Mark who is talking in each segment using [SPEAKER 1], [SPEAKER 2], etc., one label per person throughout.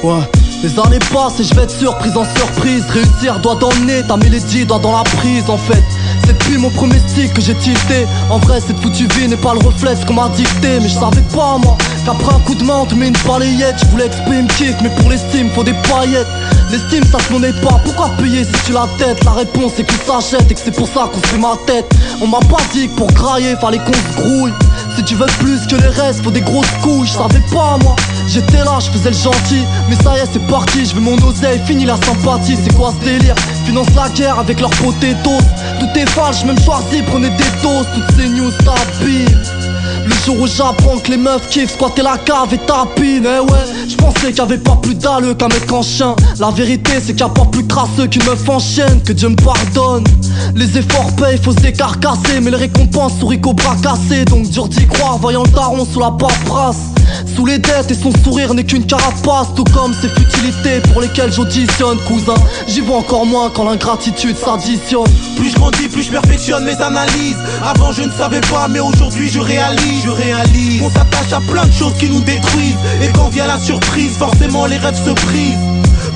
[SPEAKER 1] Ouais, les années passent et je vais être surprise en surprise. Réussir doit dans le nez, ta mélodie doit dans la prise. En fait, c'est depuis mon premier stick que j'ai tilté. En vrai, cette foutue vie n'est pas le reflet de ce qu'on m'a dicté. Mais je savais pas moi qu'après un coup de main on te met une balayette. Je voulais exprimer kick, mais pour l'estime faut des paillettes. L'estime ça se monnaie pas, pourquoi payer si tu la tête? La réponse c'est qu'on s'achète et que c'est pour ça qu'on se fait ma tête. On m'a pas dit que pour grailler fallait qu'on se grouille. Si tu veux plus que les restes, faut des grosses couilles. Je savais pas moi, j'étais là, je faisais le gentil. Mais ça y est c'est parti, je veux mon oseille, fini la sympathie. C'est quoi ce délire? Finance la guerre avec leurs potatoes. Tout est falche, même choisi, prenez des doses. Toutes ces news t'abîment. Le jour où j'apprends que les meufs kiffent squatter la cave et tapine. Eh ouais, je pensais qu'il y avait pas plus d'alleux qu'un mec en chien. La vérité c'est qu'il y a pas plus crasseux qu'une meuf en chienne. Que Dieu me pardonne. Les efforts payent, faut se décarcasser. Mais les récompenses sourient qu'au bras cassé. Donc dur d'y croire, voyant le daron sous la paperasse. Sous les dettes et son sourire n'est qu'une carapace. Tout comme ces futilités pour lesquelles j'auditionne. Cousin, j'y vois encore moins quand l'ingratitude s'additionne.
[SPEAKER 2] Plus je grandis, plus je perfectionne mes analyses. Avant je ne savais pas, mais aujourd'hui je réalise. On s'attache à plein de choses qui nous détruisent. Et quand vient la surprise, forcément les rêves se brisent.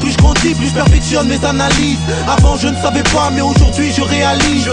[SPEAKER 2] Plus je grandis, plus je perfectionne mes analyses. Avant je ne savais pas, mais aujourd'hui je réalise.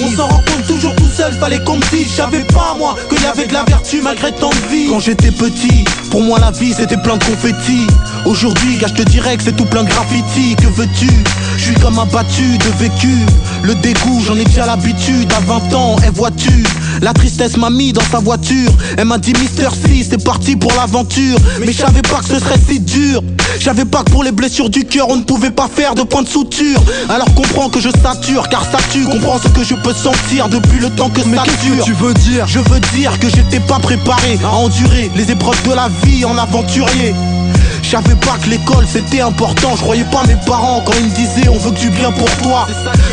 [SPEAKER 2] On s'en rend compte toujours tout seul, fallait qu'on me dise. Je savais pas moi qu'il y avait de la vertu malgré tant de vie. Quand j'étais petit, pour moi la vie c'était plein de confettis. Aujourd'hui, gars, je te dirais que c'est tout plein de graffiti. Que veux-tu? Je suis comme abattu de vécu. Le dégoût, j'en ai déjà l'habitude. À 20 ans, et vois-tu, la tristesse m'a mis dans sa voiture. Elle m'a dit Mister C, c'est parti pour l'aventure. Mais je savais pas que ce serait si dur. Je savais pas que pour les blessures du cœur on ne pouvait pas faire de point de suture. Alors comprends que je sature, car ça tue. Comprends ce que je peux sentir depuis le temps que ça dure.
[SPEAKER 1] Tu veux dire?
[SPEAKER 2] Je veux dire que j'étais pas préparé à endurer les épreuves de la vie en aventurier. Je savais pas que l'école c'était important. Je croyais pas mes parents quand ils me disaient on veut que du bien pour toi.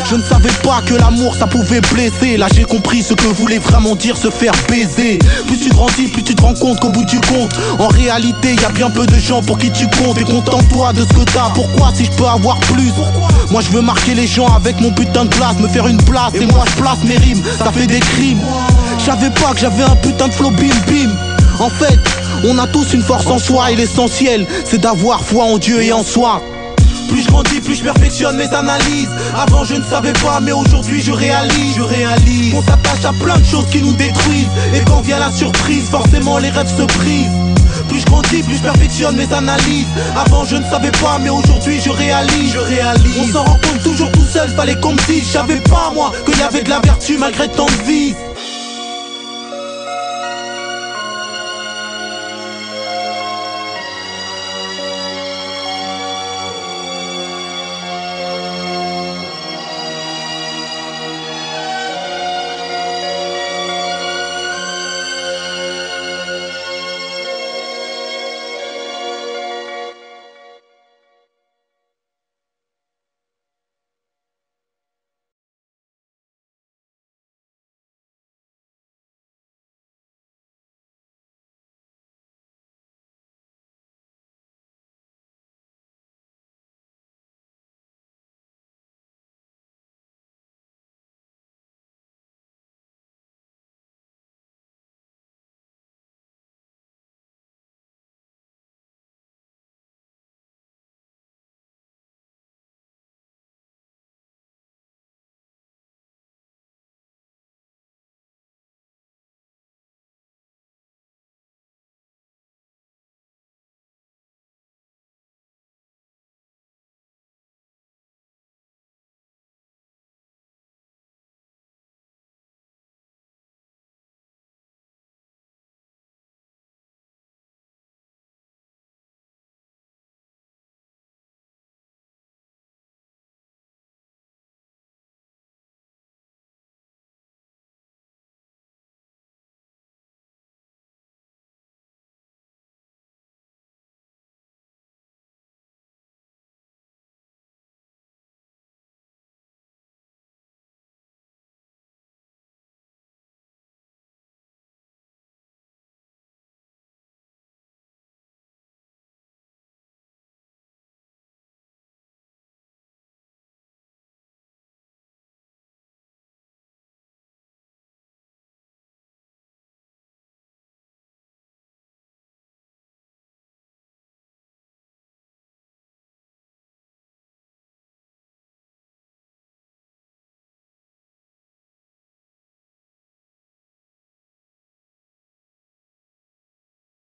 [SPEAKER 2] Je ne savais pas que l'amour ça pouvait blesser. Là j'ai compris ce que voulait vraiment dire se faire baiser. Plus tu grandis, plus tu te rends compte qu'au bout du compte, en réalité y a bien peu de gens pour qui tu comptes. Et contente-toi de ce que t'as, pourquoi si je peux avoir plus? Moi je veux marquer les gens avec mon putain de place, me faire une place. Et moi je place mes rimes, ça fait des crimes. Je savais pas que j'avais un putain de flow bim bim. En fait, on a tous une force en soi et l'essentiel c'est d'avoir foi en Dieu et en soi. Plus je grandis, plus je perfectionne mes analyses. Avant je ne savais pas, mais aujourd'hui je réalise. On s'attache à plein de choses qui nous détruisent. Et quand vient la surprise, forcément les rêves se brisent. Plus je grandis, plus je perfectionne mes analyses. Avant je ne savais pas, mais aujourd'hui je réalise. On s'en rend compte toujours tout seul, fallait qu'on me dise. Je savais pas moi qu'il y avait de la vertu malgré tant de vices.